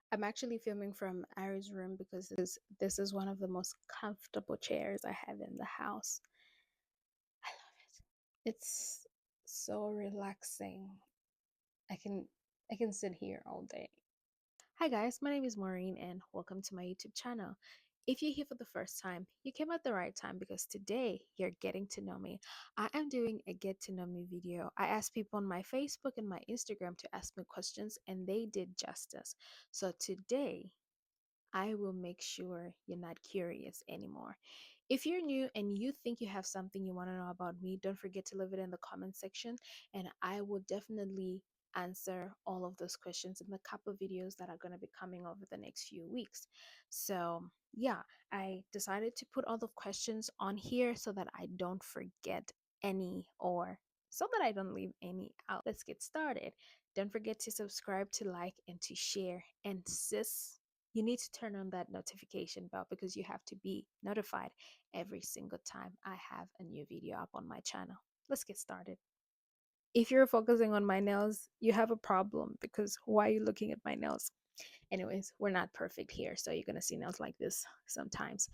I'm actually filming from Ari's room because this is one of the most comfortable chairs I have in the house. I love it. It's so relaxing. I can I can sit here all day. Hi guys, my name is Maureen and welcome to my YouTube channel. If you're here for the first time, you came at the right time because today you're getting to know me. I am doing a get to know me video. I asked people on my Facebook and my Instagram to ask me questions and they did justice. So today I will make sure you're not curious anymore. If you're new and you think you have something you want to know about me, don't forget to leave it in the comment section and I will definitely answer all of those questions in the couple of videos that are going to be coming over the next few weeks. So, yeah, I decided to put all the questions on here so that I don't forget any or so that I don't leave any out. Let's get started. Don't forget to subscribe, to like, and to share. And sis, you need to turn on that notification bell because you have to be notified every single time I have a new video up on my channel. Let's get started. If you're focusing on my nails, you have a problem because why are you looking at my nails? Anyways, we're not perfect here, so you're gonna see nails like this sometimes.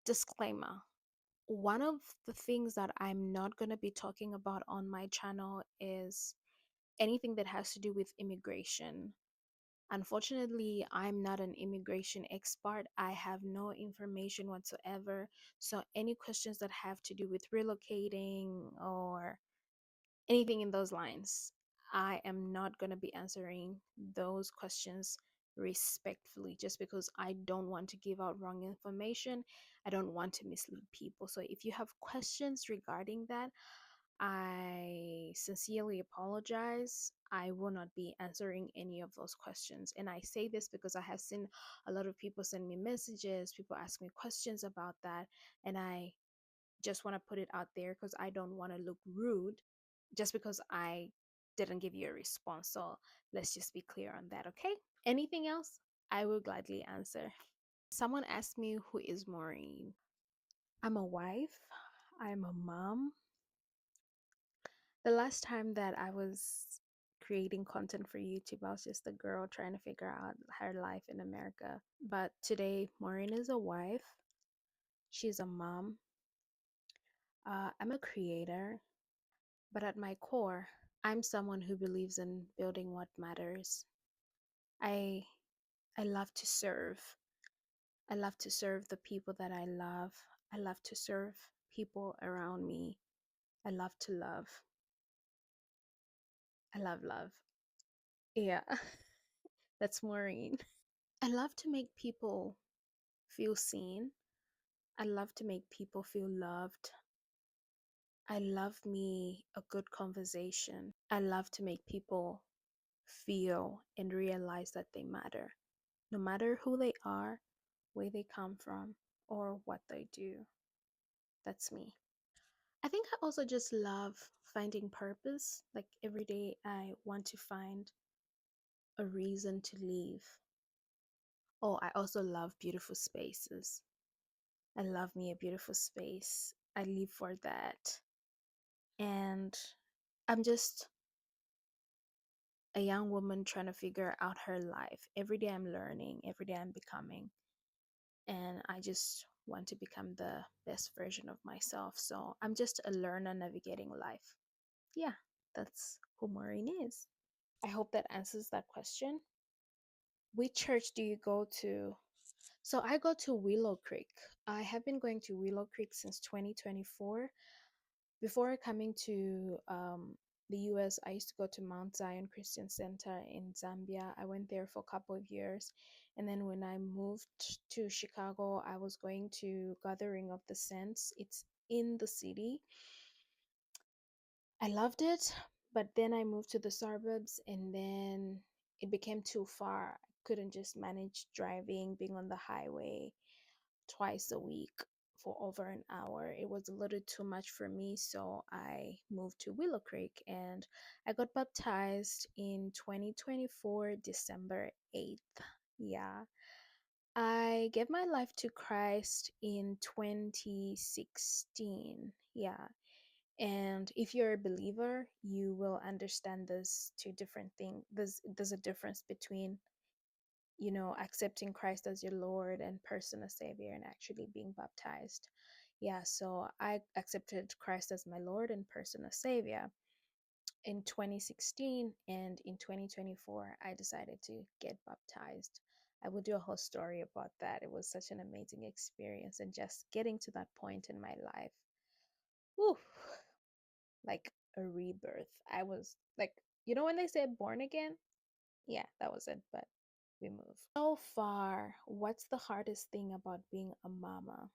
Disclaimer. One of the things that I'm not going to be talking about on my channel is anything that has to do with immigration. Unfortunately, I'm not an immigration expert. I have no information whatsoever. So, any questions that have to do with relocating or anything in those lines, I am not going to be answering those questions respectfully just because I don't want to give out wrong information. I don't want to mislead people. So, if you have questions regarding that, I sincerely apologize. I will not be answering any of those questions. And I say this because I have seen a lot of people send me messages, people ask me questions about that. And I just want to put it out there because I don't want to look rude just because I didn't give you a response. So let's just be clear on that, okay? Anything else? I will gladly answer. Someone asked me, who is Maureen? I'm a wife, I'm a mom. The last time that I was creating content for YouTube, I was just a girl trying to figure out her life in America. But today, Maureen is a wife, she's a mom, I'm a creator, but at my core, I'm someone who believes in building what matters. I I love to serve. I love to serve the people that I love. I love to serve people around me. I love to love. I love love. Yeah, that's Maureen. I love to make people feel seen. I love to make people feel loved. I love me a good conversation. I love to make people feel and realize that they matter, no matter who they are, where they come from, or what they do. That's me. I think I also just love finding purpose. Like every day, I want to find a reason to live. Oh, I also love beautiful spaces. I love me a beautiful space. I live for that. And I'm just a young woman trying to figure out her life. Every day I'm learning, every day I'm becoming. And I just want to become the best version of myself. So I'm just a learner navigating life. Yeah, that's who Maureen is. I hope that answers that question. Which church do you go to? So I go to Willow Creek. I have been going to Willow Creek since 2024. Before coming to the US, I used to go to Mount Zion Christian Center in Zambia. I went there for a couple of years. And then when I moved to Chicago, I was going to Gathering of the Saints. It's in the city. I loved it, but then I moved to the suburbs and then it became too far. I couldn't just manage driving, being on the highway twice a week for over an hour. It was a little too much for me, so I moved to Willow Creek and I got baptized in 2024, December 8th. Yeah. I gave my life to Christ in 2016. Yeah. And if you're a believer, you will understand this two different things. There's a difference between, accepting Christ as your Lord and personal Savior and actually being baptized. Yeah, so I accepted Christ as my Lord and personal Savior in 2016, and in 2024 I decided to get baptized. I will do a whole story about that. It was such an amazing experience, and just getting to that point in my life, whew, like a rebirth. I was like, when they say born again? Yeah, that was it, but we moved. So far, what's the hardest thing about being a mama?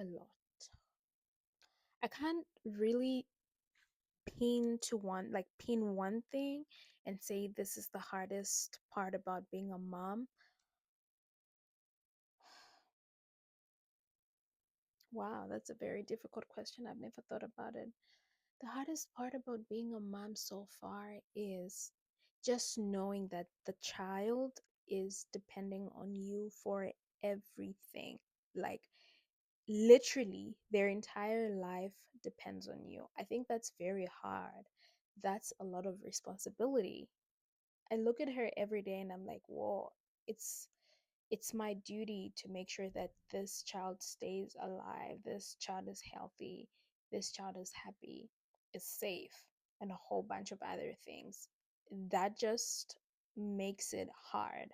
A lot. I can't really pin one thing and say this is the hardest part about being a mom. Wow, that's a very difficult question. I've never thought about it. The hardest part about being a mom so far is just knowing that the child is depending on you for everything. Like, literally, their entire life depends on you. I think that's very hard. That's a lot of responsibility. I look at her every day and I'm like, whoa, it's it's my duty to make sure that this child stays alive, this child is healthy, this child is happy, is safe, and a whole bunch of other things. That just makes it hard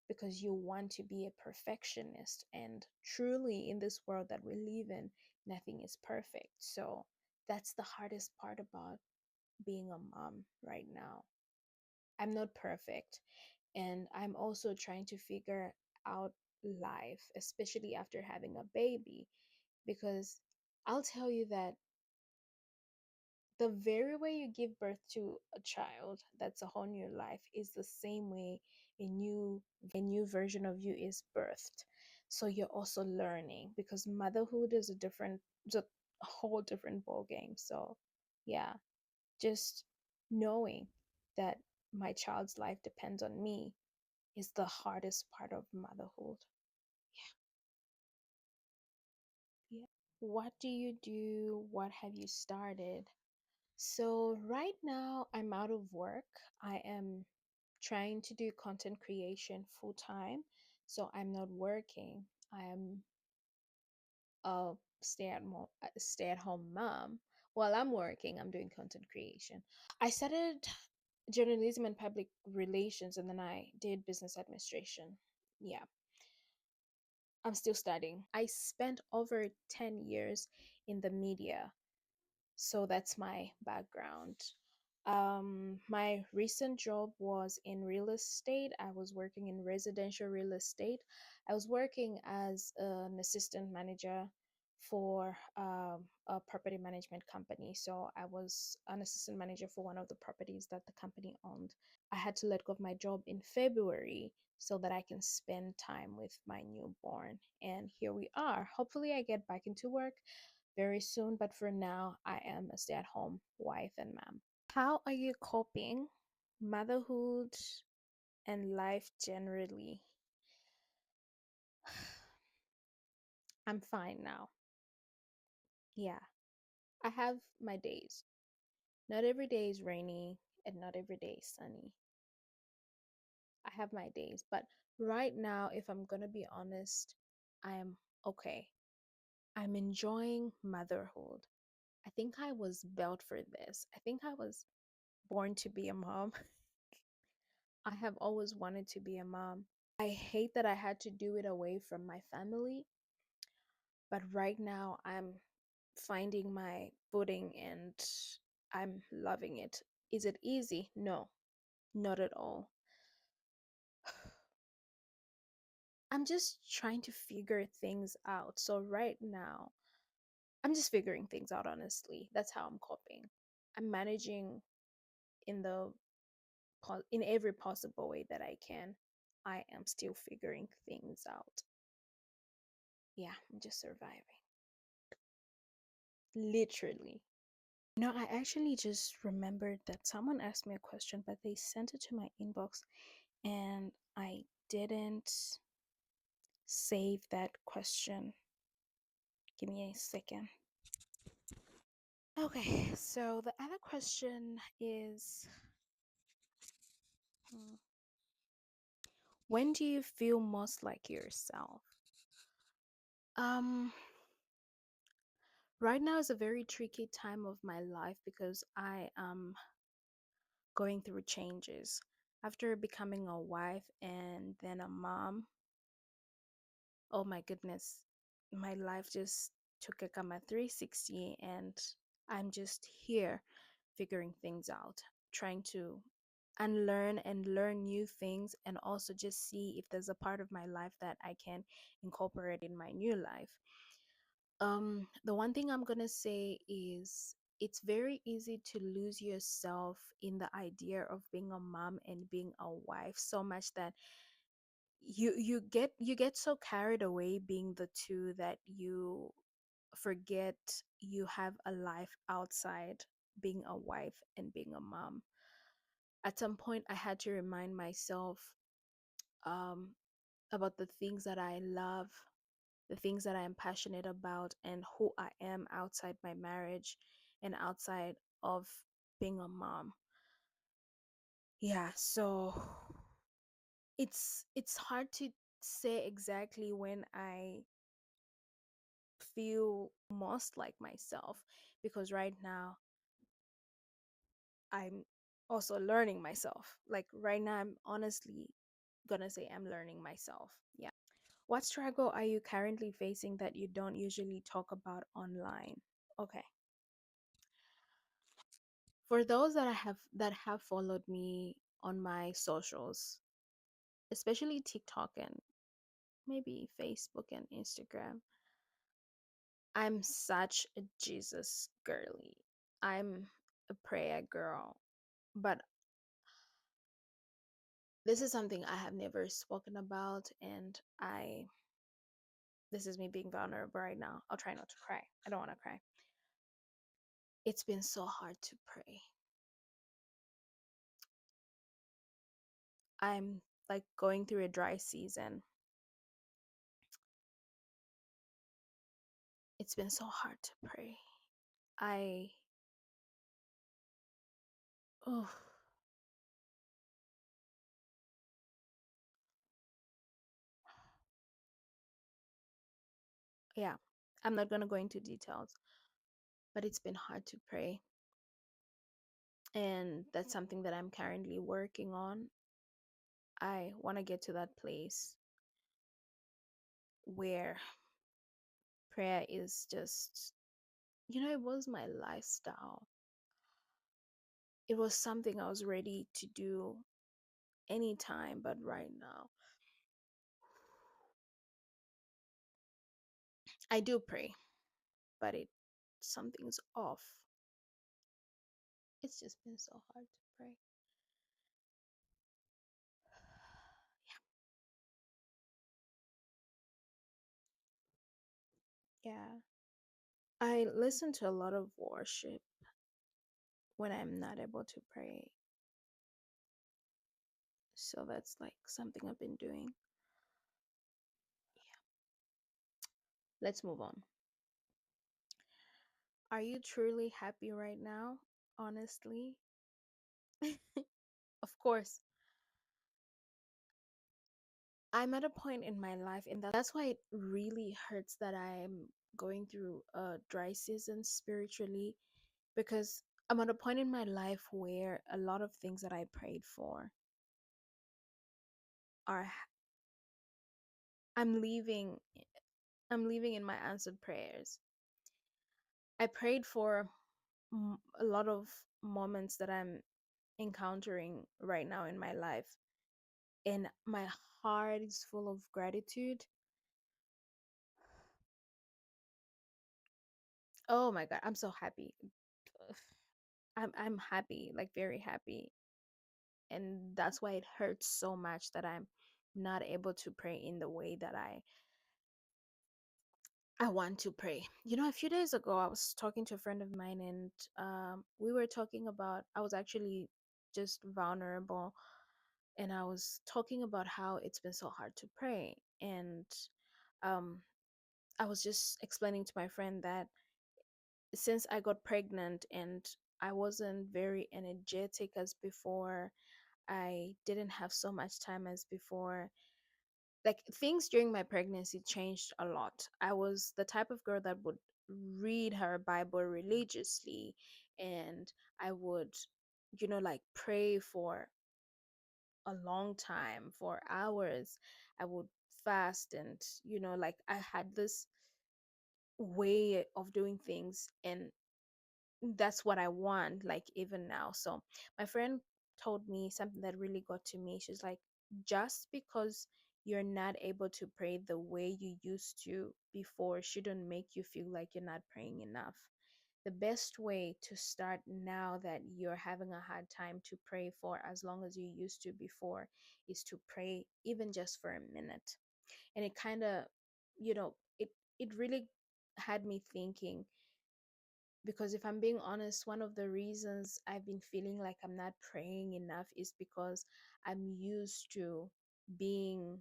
because you want to be a perfectionist. And truly, in this world that we live in, nothing is perfect. So that's the hardest part about being a mom right now. I'm not perfect, and I'm also trying to figure out life, especially after having a baby, because I'll tell you that the very way you give birth to a child that's a whole new life is the same way a new version of you is birthed. So you're also learning, because motherhood is it's a whole different ball game. So yeah, just knowing that my child's life depends on me is the hardest part of motherhood. Yeah. What do you do? What have you started? So, right now, I'm out of work. I am trying to do content creation full time. So, I'm not working. I am a stay at home mom. While I'm working, I'm doing content creation. I studied journalism and public relations, and then I did business administration. Yeah, I'm still studying. I spent over 10 years in the media, so that's my background. My recent job was in real estate. I was working in residential real estate. I was working as an assistant manager for a property management company. So I was an assistant manager for one of the properties that the company owned. I had to let go of my job in February so that I can spend time with my newborn. And here we are. Hopefully, I get back into work very soon, but for now, I am a stay at home wife and mom. How are you coping? Motherhood and life generally. I'm fine now. Yeah, I have my days. Not every day is rainy and not every day is sunny. I have my days, but right now, if I'm gonna be honest, I am okay. I'm enjoying motherhood. I think I was built for this. I think I was born to be a mom. I have always wanted to be a mom. I hate that I had to do it away from my family, but right now I'm finding my footing and I'm loving it. Is it easy? No, not at all. I'm just trying to figure things out. So right now, I'm just figuring things out, honestly. That's how I'm coping. I'm managing in in every possible way that I can. I am still figuring things out. Yeah, I'm just surviving. Literally. I actually just remembered that someone asked me a question, but they sent it to my inbox and I didn't save that question. Give me a second. Okay, so the other question is, hmm, when do you feel most like yourself? Um, right now is a very tricky time of my life because I am going through changes. After becoming a wife and then a mom, oh my goodness, my life just took a come 360, and I'm just here figuring things out, trying to unlearn and learn new things, and also just see if there's a part of my life that I can incorporate in my new life. The one thing I'm gonna say is it's very easy to lose yourself in the idea of being a mom and being a wife so much that you get so carried away being the two that you forget you have a life outside being a wife and being a mom. At some point I had to remind myself um, about the things that I love, the things that I am passionate about, and who I am outside my marriage and outside of being a mom. Yeah, so it's hard to say exactly when I feel most like myself, because right now I'm also learning myself. Like right now I'm honestly gonna say I'm learning myself. Yeah. What struggle are you currently facing that you don't usually talk about online? Okay. For those that have followed me on my socials, especially TikTok and maybe Facebook and Instagram, I'm such a Jesus girly. I'm a prayer girl. But this is something I have never spoken about, and I this is me being vulnerable right now. I'll try not to cry. I don't want to cry. It's been so hard to pray. I'm like going through a dry season. It's been so hard to pray. I oh yeah. I'm not gonna go into details, but it's been hard to pray. And that's something that I'm currently working on. I want to get to that place where prayer is just, it was my lifestyle. It was something I was ready to do anytime, but right now I do pray, but something's off. It's just been so hard to pray. Yeah. I listen to a lot of worship when I'm not able to pray. So that's like something I've been doing. Yeah. Let's move on. Are you truly happy right now? Honestly, of course. I'm at a point in my life, and that's why it really hurts that I'm going through a dry season spiritually, because I'm at a point in my life where a lot of things that I prayed for are I'm leaving I'm leaving in my answered prayers. I prayed for a lot of moments that I'm encountering right now in my life, and my heart is full of gratitude. Oh my god, I'm so happy. Ugh. I'm happy, like very happy. And that's why it hurts so much that I'm not able to pray in the way that I want to pray. A few days ago I was talking to a friend of mine, and we were talking about, I was actually just vulnerable and I was talking about how it's been so hard to pray. And um, I was just explaining to my friend that since I got pregnant and I wasn't very energetic as before, I didn't have so much time as before. Like things during my pregnancy changed a lot. I was the type of girl that would read her Bible religiously, and I would, like pray for a long time, for hours. I would fast, and like I had this way of doing things, and that's what I want, like even now. So my friend told me something that really got to me. She's like, just because you're not able to pray the way you used to before shouldn't make you feel like you're not praying enough. The best way to start now that you're having a hard time to pray for as long as you used to before is to pray even just for a minute. And it kind of, it really had me thinking, because if I'm being honest, one of the reasons I've been feeling like I'm not praying enough is because I'm used to being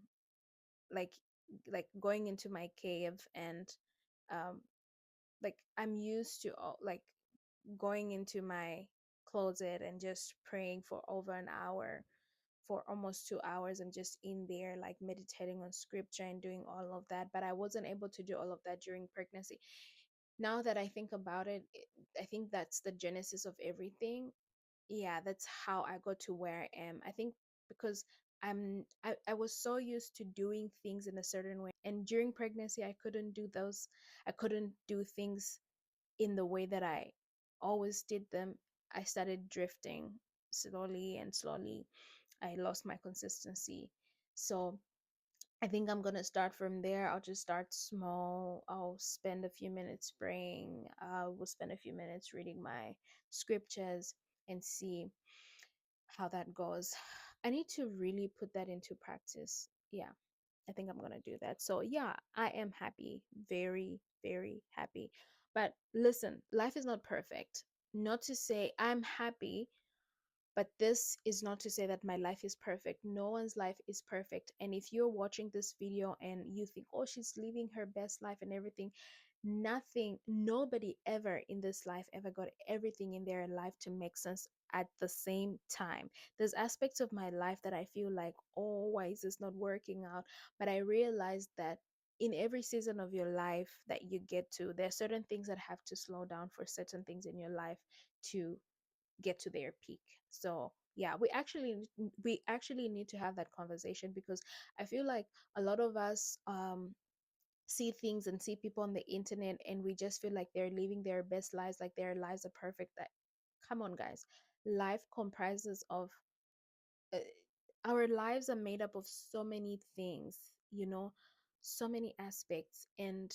like going into my cave, and um like I'm used to like going into my closet and just praying for over an hour, for almost 2 hours. I'm just in there like meditating on scripture and doing all of that, but I wasn't able to do all of that during pregnancy. Now that I think about it, I think that's the genesis of everything. Yeah, that's how I got to where I am. I think because I was so used to doing things in a certain way, and during pregnancy I couldn't do those. I couldn't do things in the way that I always did them. I started drifting slowly, and slowly I lost my consistency. So I think I'm gonna start from there. I'll just start small. I'll spend a few minutes praying. I will spend a few minutes reading my scriptures and see how that goes. I need to really put that into practice. Yeah, I think I'm gonna do that. So yeah, I am happy, very, very happy. But listen, life is not perfect. Not to say I'm happy, but this is not to say that my life is perfect. No one's life is perfect. And if you're watching this video and you think, oh, she's living her best life and everything, nothing, nobody ever in this life ever got everything in their life to make sense at the same time. There's aspects of my life that I feel like, oh, why is this not working out? But I realized that in every season of your life that you get to, there are certain things that have to slow down for certain things in your life to get to their peak. So yeah, we actually need to have that conversation, because I feel like a lot of us see things and see people on the internet, and we just feel like they're living their best lives, like their lives are perfect. That, come on guys, life comprises of uh, our lives are made up of so many things, so many aspects. And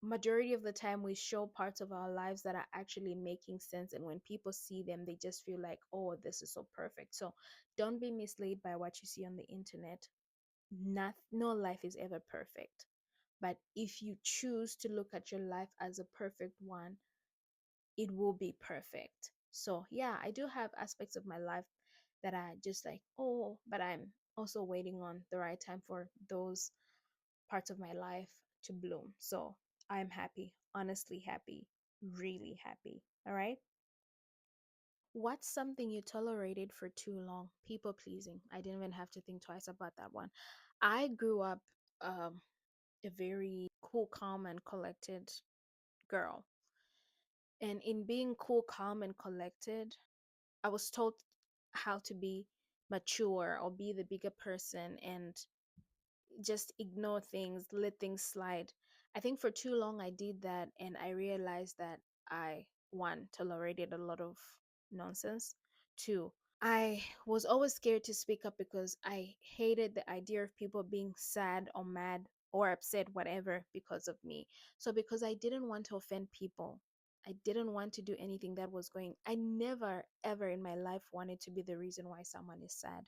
majority of the time we show parts of our lives that are actually making sense, and when people see them they just feel like, oh, this is so perfect. So don't be misled by what you see on the internet. Not No life is ever perfect, but if you choose to look at your life as a perfect one, it will be perfect. So yeah, I do have aspects of my life that are just like, oh, but I'm also waiting on the right time for those parts of my life to bloom. So I'm happy, honestly happy, really happy. All right. What's something you tolerated for too long? People pleasing. I didn't even have to think twice about that one. I grew up um, a very cool, calm, and collected girl. And in being cool, calm, and collected, I was told how to be mature or be the bigger person and just ignore things, let things slide. I think for too long I did that, and I realized that I, one, tolerated a lot of nonsense. Two, I was always scared to speak up because I hated the idea of people being sad or mad or upset, whatever, because of me. So, because I didn't want to offend people, I didn't want to do anything that was going, I never, ever in my life wanted to be the reason why someone is sad.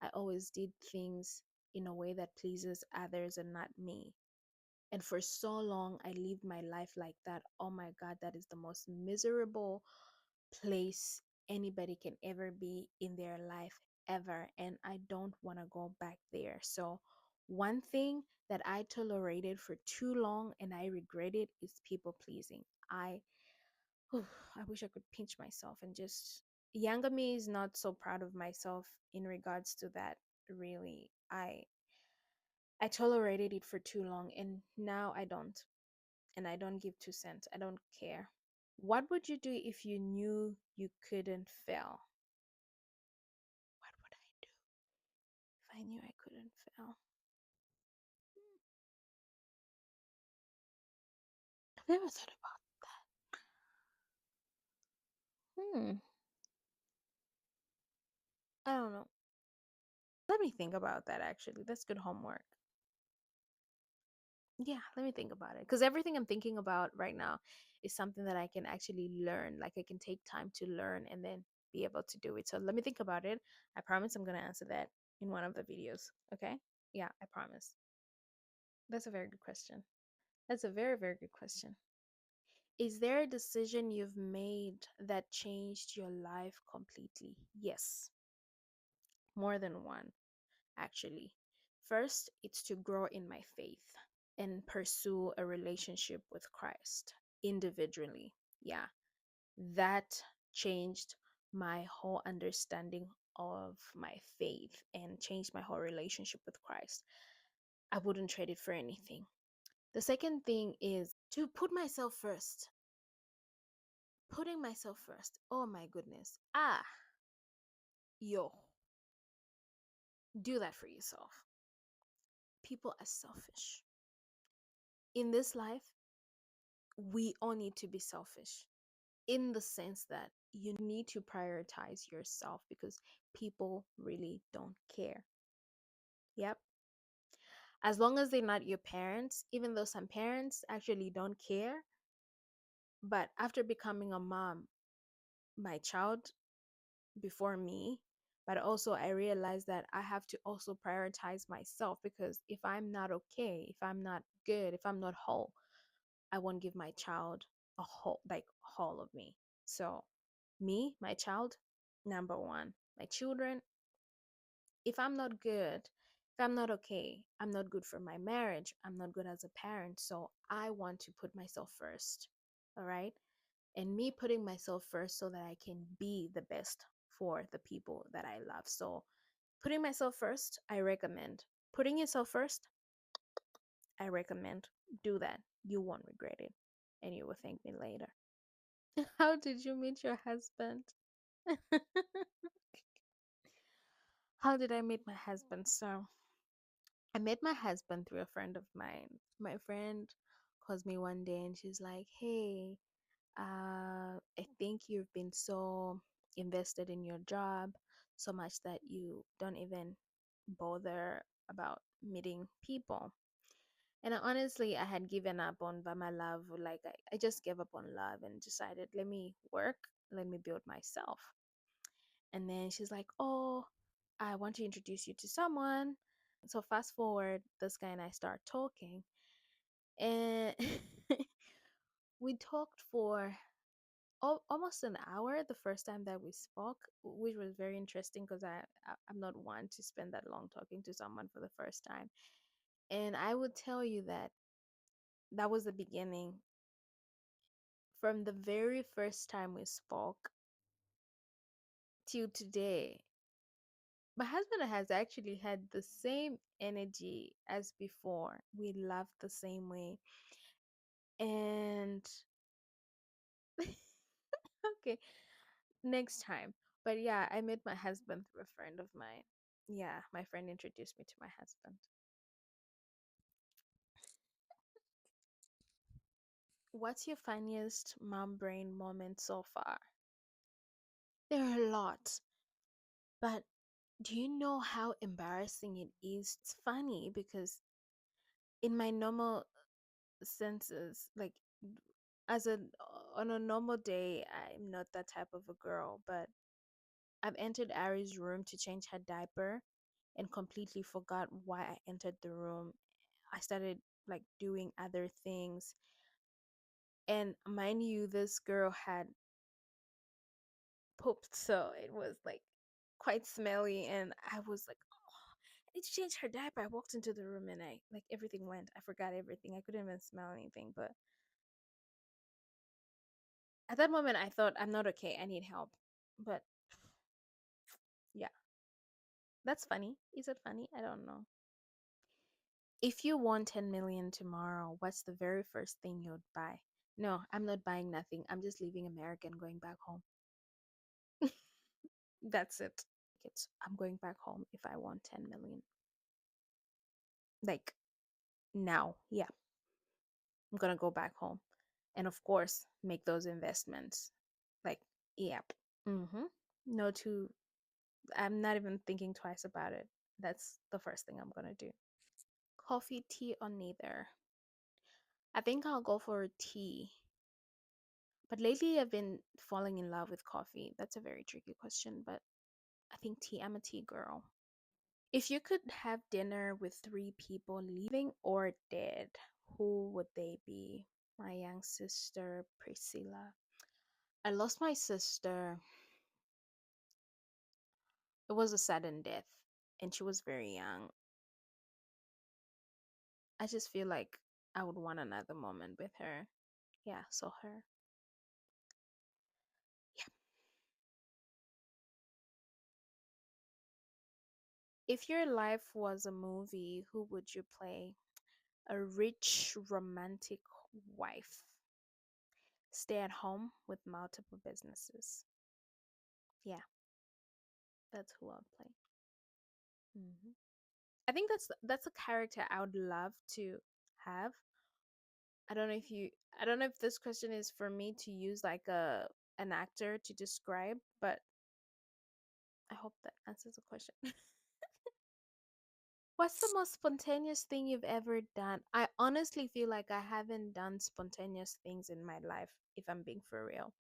I always did things in a way that pleases others and not me. And for so long, I lived my life like that. Oh my God, that is the most miserable place anybody can ever be in their life. ever, and I don't want to go back there. So, one thing that I tolerated for too long and I regret it is people pleasing. I I wish I could pinch myself and just, younger me is not so proud of myself in regards to that. Really, I tolerated it for too long, and now I don't, and I don't give 2 cents. I don't care. What would you do if you knew you couldn't fail? What would I do if I knew I couldn't fail? I've never thought about that. I don't know. Let me think about that actually. That's good homework. Yeah, let me think about it. Because everything I'm thinking about right now is something that I can actually learn. Like I can take time to learn and then be able to do it. So let me think about it. I promise I'm going to answer that in one of the videos. Okay? Yeah, I promise. That's a very good question. That's a very, very good question. Is there a decision you've made that changed your life completely? Yes, more than one, actually. First, it's to grow in my faith and pursue a relationship with Christ individually. Yeah, that changed my whole understanding of my faith and changed my whole relationship with Christ. I wouldn't trade it for anything. The second thing is to put myself first. Putting myself first. Oh my goodness. Yo, do that for yourself. People are selfish. In this life, we all need to be selfish in the sense that you need to prioritize yourself because people really don't care. Yep. As long as they're not your parents, even though some parents actually don't care. But after becoming a mom, my child before me, but also I realized that I have to also prioritize myself because if I'm not okay, if I'm not good, if I'm not whole, I won't give my child a whole, like whole of me. So me, my child, number one. My children, if I'm not good, if I'm not okay, I'm not good for my marriage, I'm not good as a parent. So I want to put myself first. All right. And me putting myself first so that I can be the best for the people that I love. So putting myself first, I recommend. Putting yourself first, I recommend. Do that. You won't regret it. And you will thank me later. How did you meet your husband? How did I meet my husband? So I met my husband through a friend of mine. My friend calls me one day and she's like, "Hey, I think you've been so invested in your job so much that you don't even bother about meeting people." And honestly, I had given up on by my love. Like I just gave up on love and decided, let me work, let me build myself. And then she's like, "Oh, I want to introduce you to someone." So fast forward, this guy and I start talking, and we talked for almost an hour the first time that we spoke, which was very interesting because I'm not one to spend that long talking to someone for the first time. And I would tell you that that was the beginning. From the very first time we spoke till today, my husband has actually had the same energy as before. We laugh the same way. And okay, next time. But yeah, I met my husband through a friend of mine. Yeah, my friend introduced me to my husband. What's your funniest mom brain moment so far? There are a lot, but do you know how embarrassing it is? It's funny because in my normal senses, like as a on a normal day, I'm not that type of a girl, but I've entered Ari's room to change her diaper and completely forgot why I entered the room. I started like doing other things. And mind you, this girl had pooped, so it was like quite smelly, and I was like, oh, I need to change her diaper. I walked into the room and I like everything went. I forgot everything. I couldn't even smell anything. But at that moment, I thought I'm not okay. I need help. But yeah, that's funny. Is it funny? I don't know. If you won 10 million tomorrow, what's the very first thing you'd buy? No, I'm not buying nothing. I'm just leaving America and going back home. That's it. I'm going back home if I won 10 million. Like now, yeah, I'm gonna go back home. And of course, make those investments. Like, yep. Mm-hmm. No, I'm not even thinking twice about it. That's the first thing I'm gonna do. Coffee, tea, or neither? I think I'll go for tea. But lately, I've been falling in love with coffee. That's a very tricky question, but I think tea. I'm a tea girl. If you could have dinner with three people, living or dead, who would they be? My young sister, Priscilla. I lost my sister. It was a sudden death, and she was very young. I just feel like I would want another moment with her. Yeah, so her. Yeah. If your life was a movie, who would you play? A rich, romantic wife. Stay at home with multiple businesses. Yeah, that's who I'd play. Hmm. I think that's a character I would love to have. I don't know if you I don't know if this question is for me to use like a an actor to describe, but I hope that answers the question. What's the most spontaneous thing you've ever done? I honestly feel like I haven't done spontaneous things in my life, if I'm being for real.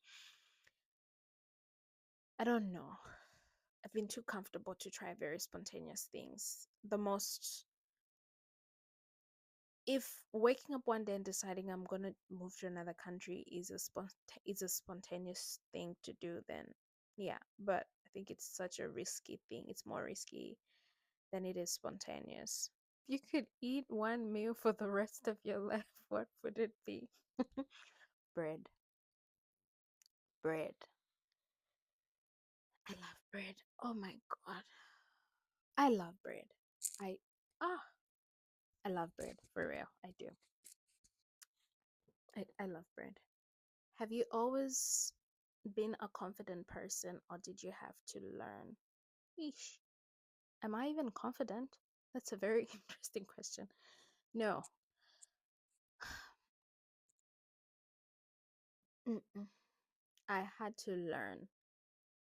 I don't know. I've been too comfortable to try very spontaneous things. The most, if waking up one day and deciding I'm gonna move to another country is a spontaneous thing to do, then yeah. But I think it's such a risky thing. It's more risky than it is spontaneous. If you could eat one meal for the rest of your life, what would it be? Bread. Bread. I love bread. Oh my god. I love bread. I ah I love bread for real. I do. I love bread. Have you always been a confident person or did you have to learn? Eesh. Am I even confident? That's a very interesting question. No. Mm-mm. I had to learn.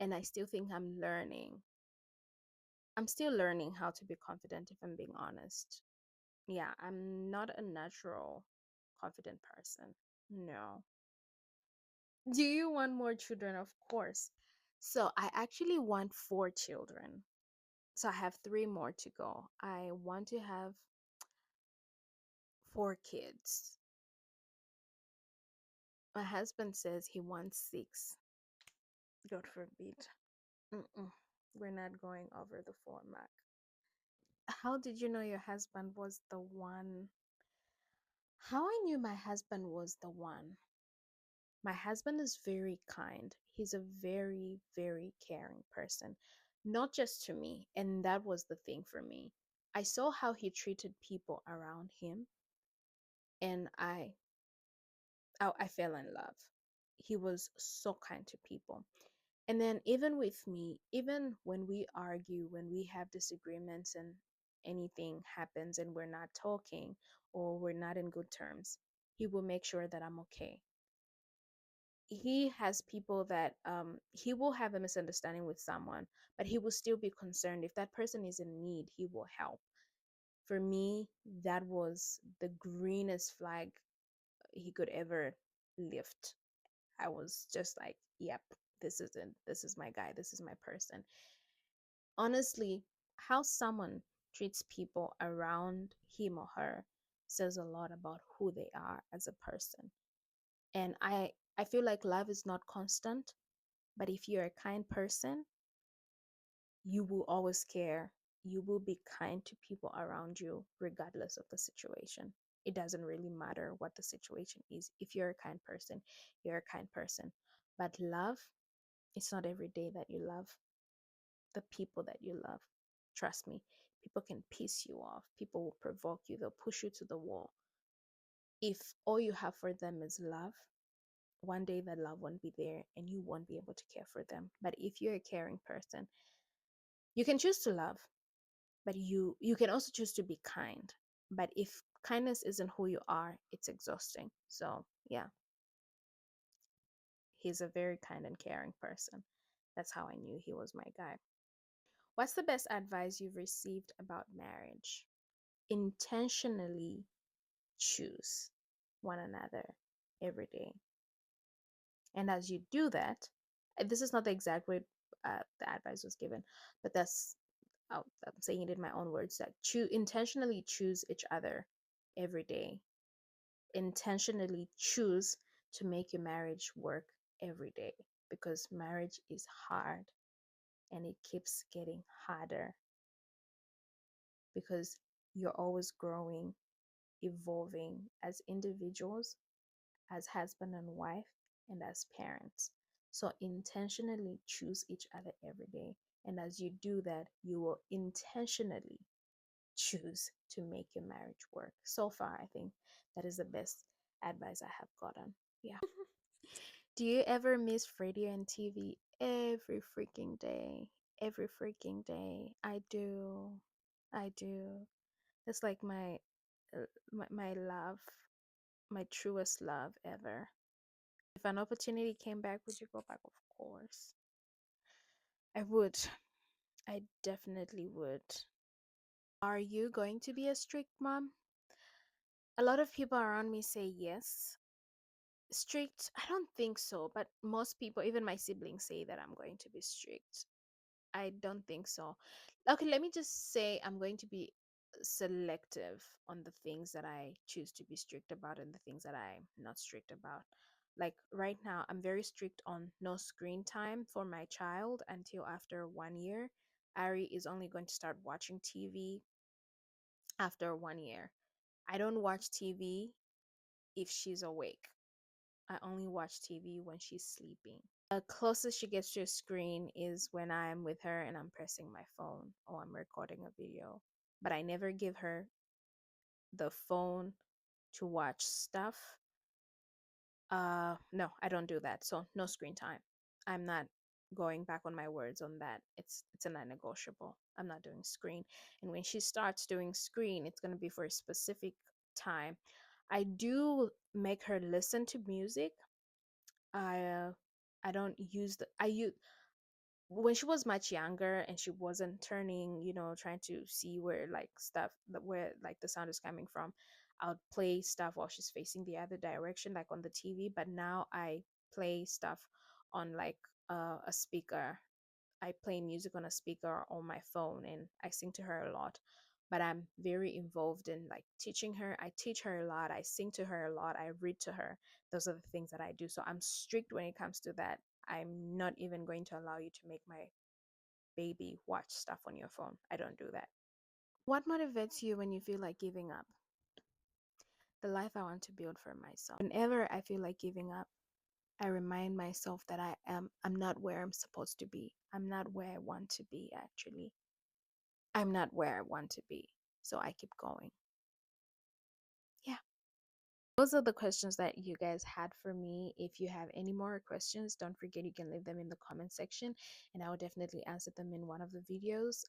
And I still think I'm learning. I'm still learning how to be confident, if I'm being honest. Yeah, I'm not a natural confident person. No. Do you want more children? Of course. So I actually want four children. So I have three more to go. I want to have four kids. My husband says he wants six. God forbid. Mm-mm. We're not going over the four mark. How did you know your husband was the one? How I knew my husband was the one. My husband is very kind. He's a very, very caring person, not just to me. And that was the thing for me. I saw how he treated people around him, and I fell in love. He was so kind to people. And then even with me, even when we argue, when we have disagreements and anything happens and we're not talking or we're not in good terms, he will make sure that I'm okay. He has people that he will have a misunderstanding with someone, but he will still be concerned. If that person is in need, he will help. For me, that was the greenest flag he could ever lift. I was just like, yep, this is it. This is my guy. This is my person. Honestly, how someone treats people around him or her says a lot about who they are as a person. And I feel like love is not constant, but if you're a kind person, You will always care. You will be kind to people around you, regardless of the situation. It doesn't really matter what the situation is. If you're a kind person, you're a kind person. But love, it's not every day that you love the people that you love. Trust me, people can piss you off. People will provoke you, they'll push you to the wall. If all you have for them is love, one day that love won't be there and you won't be able to care for them. But if you're a caring person, you can choose to love, but you can also choose to be kind. But if kindness isn't who you are, it's exhausting. So yeah, he's a very kind and caring person. That's how I knew he was my guy. What's the best advice you've received about marriage? Intentionally choose one another every day. And as you do that, this is not the exact way the advice was given, but I'm saying it in my own words, that intentionally choose each other every day. Intentionally choose to make your marriage work every day, because marriage is hard and it keeps getting harder because you're always growing, evolving as individuals, as husband and wife, and as parents. So intentionally choose each other every day. And as you do that, you will intentionally choose to make your marriage work. So far, I think that is the best advice I have gotten. Yeah. Do you ever miss radio and TV? Every freaking day. Every freaking day. I do. I do. It's like my love, my truest love ever. If an opportunity came back, would you go back? Of course. I would. I definitely would. Are you going to be a strict mom? A lot of people around me say yes. Strict? I don't think so, but most people, even my siblings, say that I'm going to be strict. I don't think so. Okay, let me just say I'm going to be selective on the things that I choose to be strict about and the things that I'm not strict about. Like right now, I'm very strict on no screen time for my child until after 1 year. Ari is only going to start watching TV after 1 year. I don't watch TV if she's awake. I only watch TV when she's sleeping. The closest she gets to a screen is when I'm with her and I'm pressing my phone or I'm recording a video. But I never give her the phone to watch stuff. No, I don't do that. So no screen time. I'm not going back on my words on that. It's a non-negotiable. I'm not doing screen. And when she starts doing screen, it's gonna be for a specific time. I do make her listen to music. I don't use the I use when she was much younger and she wasn't turning, trying to see where like stuff where like the sound is coming from. I'll play stuff while she's facing the other direction, like on the TV. But now I play stuff on like a speaker. I play music on a speaker on my phone and I sing to her a lot. But I'm very involved in like teaching her. I teach her a lot. I sing to her a lot. I read to her. Those are the things that I do. So I'm strict when it comes to that. I'm not even going to allow you to make my baby watch stuff on your phone. I don't do that. What motivates you when you feel like giving up? The life I want to build for myself. Whenever I feel like giving up, I remind myself that I'm not where I'm supposed to be. I'm not where I want to be actually. I'm not where I want to be. So I keep going. Yeah. Those are the questions that you guys had for me. If you have any more questions, don't forget you can leave them in the comment section and I will definitely answer them in one of the videos.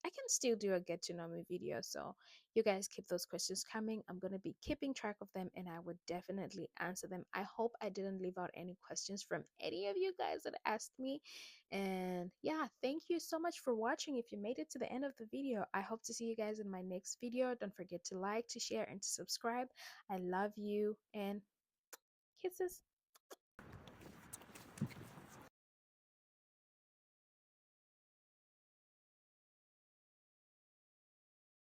I can still do a get to know me video, so you guys keep those questions coming. I'm going to be keeping track of them and I would definitely answer them. I hope I didn't leave out any questions from any of you guys that asked me. And yeah, thank you so much for watching. If you made it to the end of the video, I hope to see you guys in my next video. Don't forget to like, to share, and to subscribe. I love you and kisses.